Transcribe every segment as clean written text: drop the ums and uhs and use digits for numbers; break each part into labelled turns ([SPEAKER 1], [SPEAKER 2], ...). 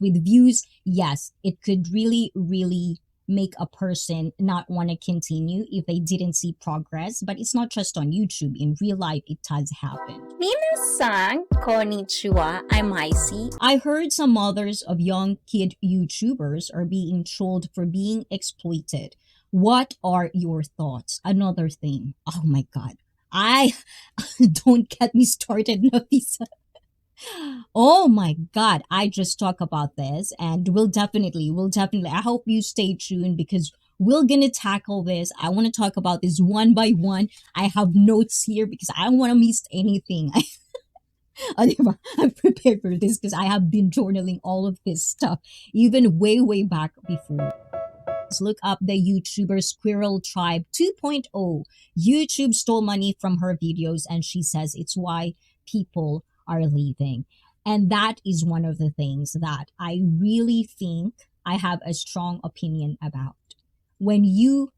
[SPEAKER 1] With views, yes, it could really, really make a person not want to continue if they didn't see progress. But it's not just on YouTube. In real life, it does happen.
[SPEAKER 2] Minasan, konnichiwa, I'm ICEE.
[SPEAKER 1] I heard some mothers of young kid YouTubers are being trolled for being exploited. What are your thoughts? Another thing. Oh my God. I don't get me started, Nafisa. Oh my God. I just talk about this and I hope you stay tuned because we're gonna tackle this. I want to talk about this one by one. I have notes here because I don't want to miss anything. I'm prepared for this because I have been journaling all of this stuff even way, way back before. Let's look up the YouTuber Squirrel Tribe 2.0. YouTube stole money from her videos and she says it's why people are leaving. And that is one of the things that I really think I have a strong opinion about. When you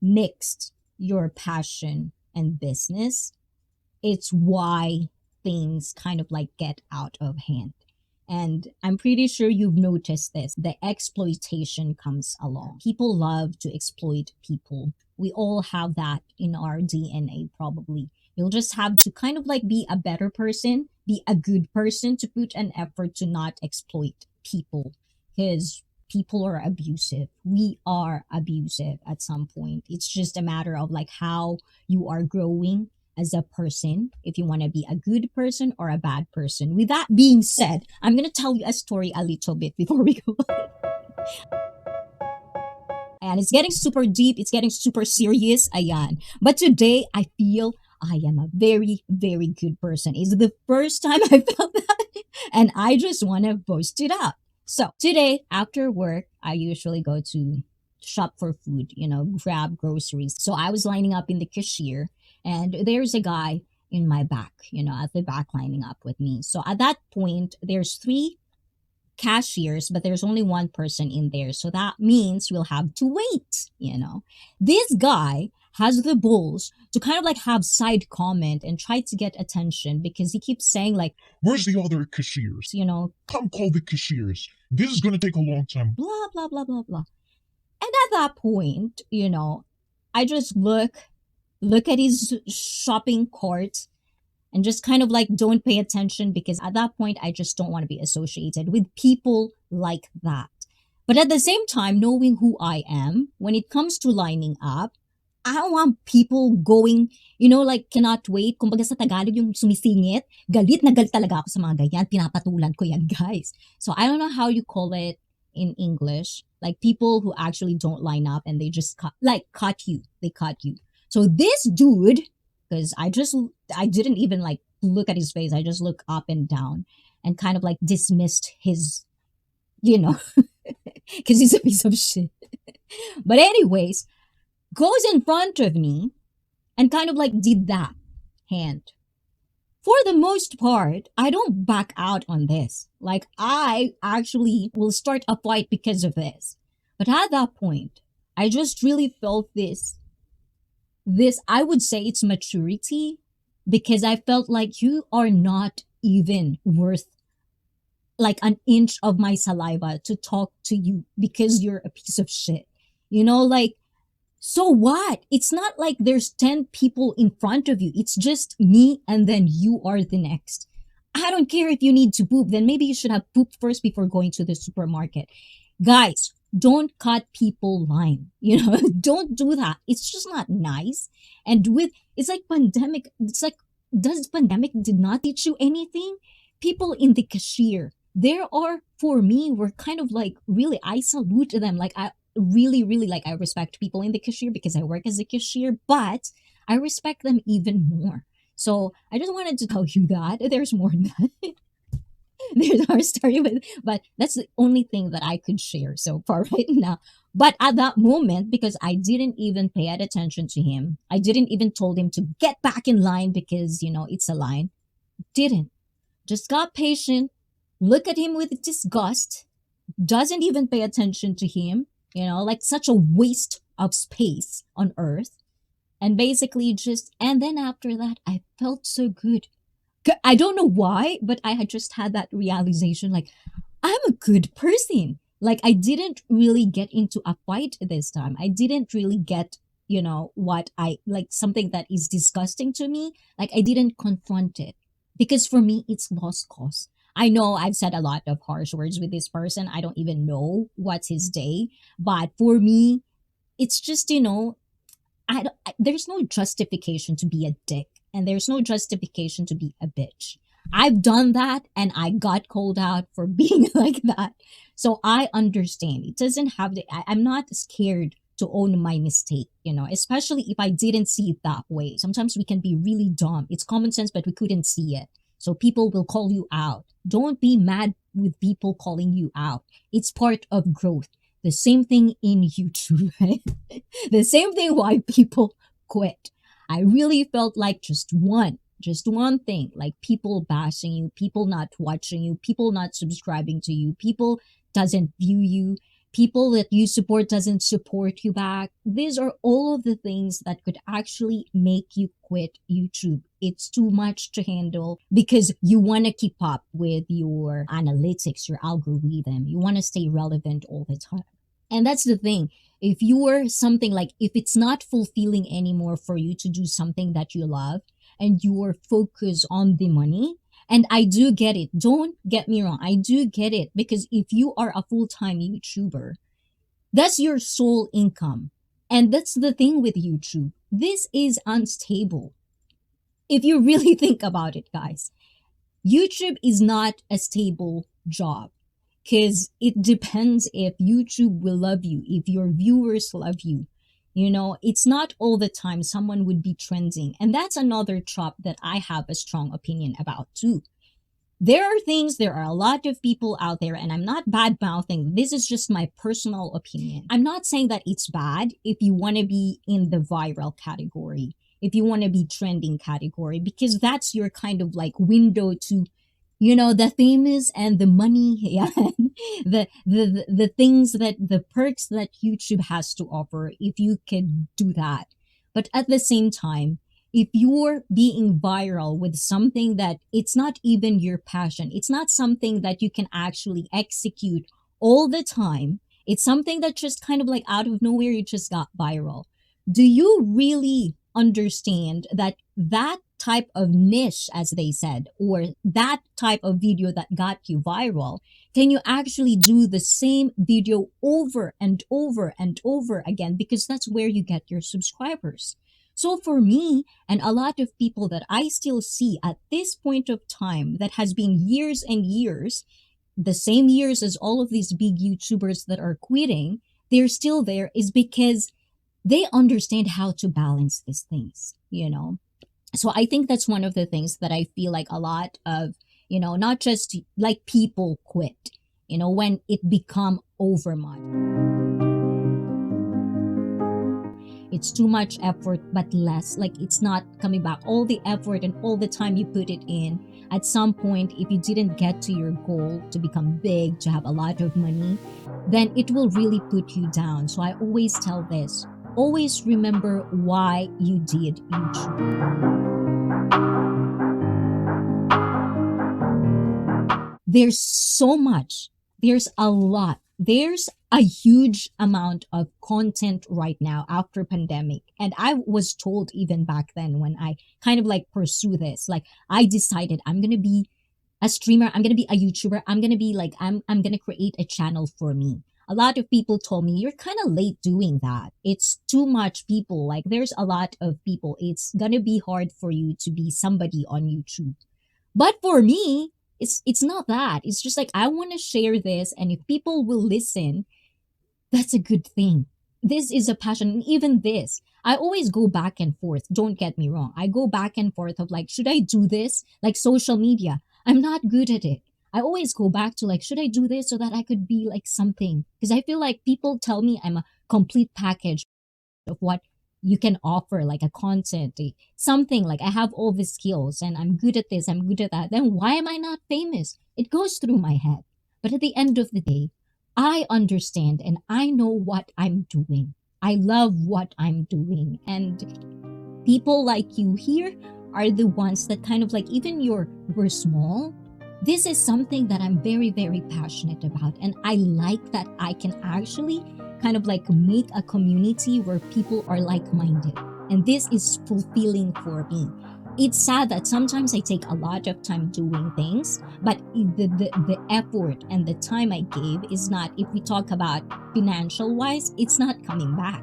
[SPEAKER 1] mixed your passion and business, it's why things kind of like get out of hand. And I'm pretty sure you've noticed this. The exploitation comes along. People love to exploit people. We all have that in our DNA, probably. You'll just have to kind of like be a better person, be a good person to put an effort to not exploit people. Because people are abusive. We are abusive at some point. It's just a matter of like how you are growing as a person, if you want to be a good person or a bad person. With that being said, I'm going to tell you a story a little bit before we go. And it's getting super deep, it's getting super serious, ayan. But today, I feel I am a very, very good person. It's the first time I felt that, and I just want to boast it up. So today, after work, I usually go to shop for food, grab groceries. So I was lining up in the cashier, and there's a guy in my back, at the back lining up with me. So at that point, there's 3 cashiers, but there's only one person in there. So that means we'll have to wait, This guy has the balls to kind of like have side comment and try to get attention because he keeps saying like,
[SPEAKER 3] where's the other cashiers? Come call the cashiers. This is going to take a long time.
[SPEAKER 1] Blah, blah, blah, blah, blah. And at that point, I just look at his shopping cart and just kind of like don't pay attention because at that point, I just don't want to be associated with people like that. But at the same time, knowing who I am, when it comes to lining up, I don't want people going, like cannot wait. Kumbaga sa Tagalog yung sumisingit, galit na galit talaga ako sa mga ganyan. Pinapatulan ko yan, guys. So I don't know how you call it in English. Like people who actually don't line up and they just cut you. They cut you. So this dude, because I didn't even like look at his face. I just look up and down and kind of like dismissed his, because he's a piece of shit. But anyways, goes in front of me and kind of like did that hand. For the most part, I don't back out on this. Like I actually will start a fight because of this. But at that point, I just really felt this, I would say it's maturity because I felt like you are not even worth like an inch of my saliva to talk to you because you're a piece of shit. Like, so what? It's not like there's 10 people in front of you. It's just me and then you are the next. I don't care if you need to poop. Then maybe you should have pooped first before going to the supermarket. Guys, don't cut people line. Don't do that. It's just not nice. And it's like pandemic. It's like, does pandemic did not teach you anything? People in the cashier, for me, were kind of like, really, I salute them. Like, I really, really like, I respect people in the cashier because I work as a cashier, but I respect them even more. So I just wanted to tell you that there's more than that. There's our story but that's the only thing that I could share so far right now. But at that moment, because I didn't even pay attention to him, I didn't even told him to get back in line because, it's a line. Didn't. Just got patient, look at him with disgust, doesn't even pay attention to him, like such a waste of space on earth. And basically and then after that, I felt so good. I don't know why, but I had just had that realization like, I'm a good person. Like, I didn't really get into a fight this time. I didn't really get, what I like, something that is disgusting to me. Like, I didn't confront it because for me, it's lost cause. I know I've said a lot of harsh words with this person. I don't even know what's his day. But for me, it's just, there's no justification to be a dick and there's no justification to be a bitch. I've done that and I got called out for being like that. So I understand. It doesn't have to, I'm not scared to own my mistake, especially if I didn't see it that way. Sometimes we can be really dumb. It's common sense, but we couldn't see it. So people will call you out. Don't be mad with people calling you out. It's part of growth. The same thing in YouTube, right? The same thing why people quit. I really felt like just one thing, like people bashing you, people not watching you, people not subscribing to you, people doesn't view you, people that you support doesn't support you back. These are all of the things that could actually make you quit YouTube. It's too much to handle because you want to keep up with your analytics, your algorithm. You want to stay relevant all the time. And that's the thing. If you're something like, if it's not fulfilling anymore for you to do something that you love and you're focused on the money, and I do get it. Don't get me wrong. I do get it because if you are a full-time YouTuber, that's your sole income. And that's the thing with YouTube. This is unstable. If you really think about it, guys, YouTube is not a stable job because it depends if YouTube will love you, if your viewers love you. It's not all the time someone would be trending. And that's another trap that I have a strong opinion about too. There are a lot of people out there, and I'm not bad mouthing. This is just my personal opinion. I'm not saying that it's bad if you want to be in the viral category, if you want to be trending category, because that's your kind of like window to the famous and the money, yeah, the things that the perks that YouTube has to offer if you can do that. But at the same time, if you're being viral with something that it's not even your passion, it's not something that you can actually execute all the time, it's something that just kind of like out of nowhere, you just got viral. Do you really understand that type of niche, as they said, or that type of video that got you viral, can you actually do the same video over and over and over again? Because that's where you get your subscribers. So for me and a lot of people that I still see at this point of time, that has been years and years, the same years as all of these big YouTubers that are quitting, they're still there, is because they understand how to balance these things, So I think that's one of the things that I feel like a lot of, not just like people quit, when it become over much. It's too much effort, but less, like it's not coming back. All the effort and all the time you put it in, at some point, if you didn't get to your goal to become big, to have a lot of money, then it will really put you down. So I always tell this, always remember why you did YouTube. There's so much, there's a lot, there's a huge amount of content right now after pandemic. And I was told even back then when I kind of like pursue this, like I decided I'm going to be a streamer, I'm going to be a YouTuber, I'm going to be like, I'm going to create a channel for me. A lot of people told me, you're kind of late doing that. It's too much people. Like there's a lot of people. It's going to be hard for you to be somebody on YouTube. But for me, it's not that. It's just like, I want to share this. And if people will listen, that's a good thing. This is a passion. And even this, I always go back and forth. Don't get me wrong. I go back and forth of like, should I do this? Like social media. I'm not good at it. I always go back to like, should I do this so that I could be like something? Because I feel like people tell me I'm a complete package of what you can offer, like a content, something like I have all the skills and I'm good at this, I'm good at that. Then why am I not famous? It goes through my head. But at the end of the day, I understand and I know what I'm doing. I love what I'm doing. And people like you here are the ones that kind of like, even we're small, This is something that I'm very, very passionate about. And I like that I can actually kind of like make a community where people are like minded. And this is fulfilling for me. It's sad that sometimes I take a lot of time doing things, but the effort and the time I gave is not, if we talk about financial wise, it's not coming back.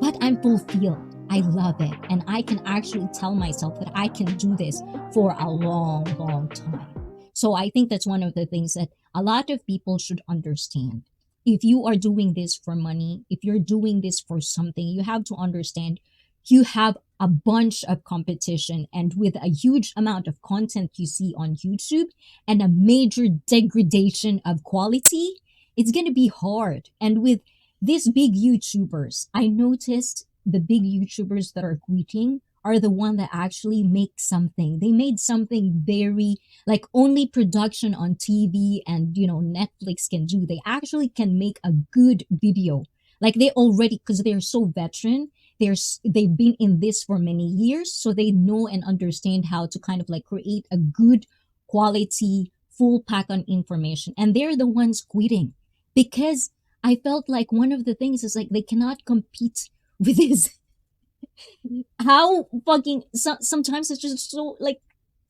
[SPEAKER 1] But I'm fulfilled. I love it. And I can actually tell myself that I can do this for a long, long time. So I think that's one of the things that a lot of people should understand. If you are doing this for money, if you're doing this for something, you have to understand you have a bunch of competition, and with a huge amount of content you see on YouTube and a major degradation of quality, it's going to be hard. And with these big YouTubers, I noticed the big YouTubers that are quitting are the one that actually make something. They made something very like only production on TV and Netflix can do. They actually can make a good video. Like they already, because they're so veteran, they've been in this for many years, so they know and understand how to kind of like create a good quality full pack on information. And they're the ones quitting because I felt like one of the things is like they cannot compete with this. How fucking sometimes it's just so like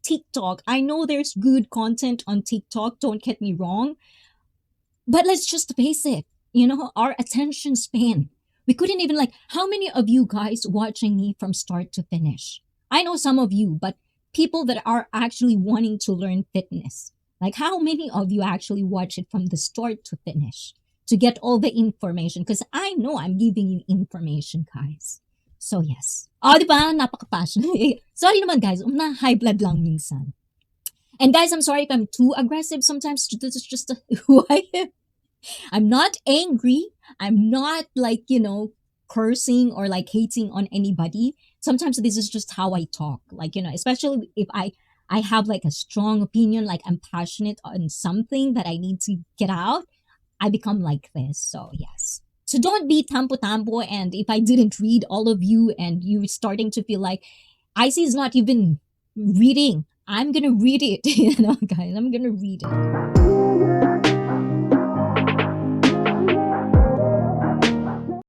[SPEAKER 1] TikTok. I know there's good content on TikTok, don't get me wrong, but let's just face it, our attention span. We couldn't even like, how many of you guys watching me from start to finish? I know some of you, but people that are actually wanting to learn fitness, like how many of you actually watch it from the start to finish to get all the information? Because I know I'm giving you information, guys. So yes. Diba? Napaka-passionate. Sorry naman guys, na high blood lang minsan. And guys, I'm sorry if I'm too aggressive sometimes. This is just who I am. I'm not angry. I'm not like, cursing or like hating on anybody. Sometimes this is just how I talk. Like, especially if I have like a strong opinion, like I'm passionate on something that I need to get out, I become like this. So yes. So don't be tampo-tampo. And if I didn't read all of you and you're starting to feel like ICEE is not even reading, I'm going to read it. Guys, I'm going to read it.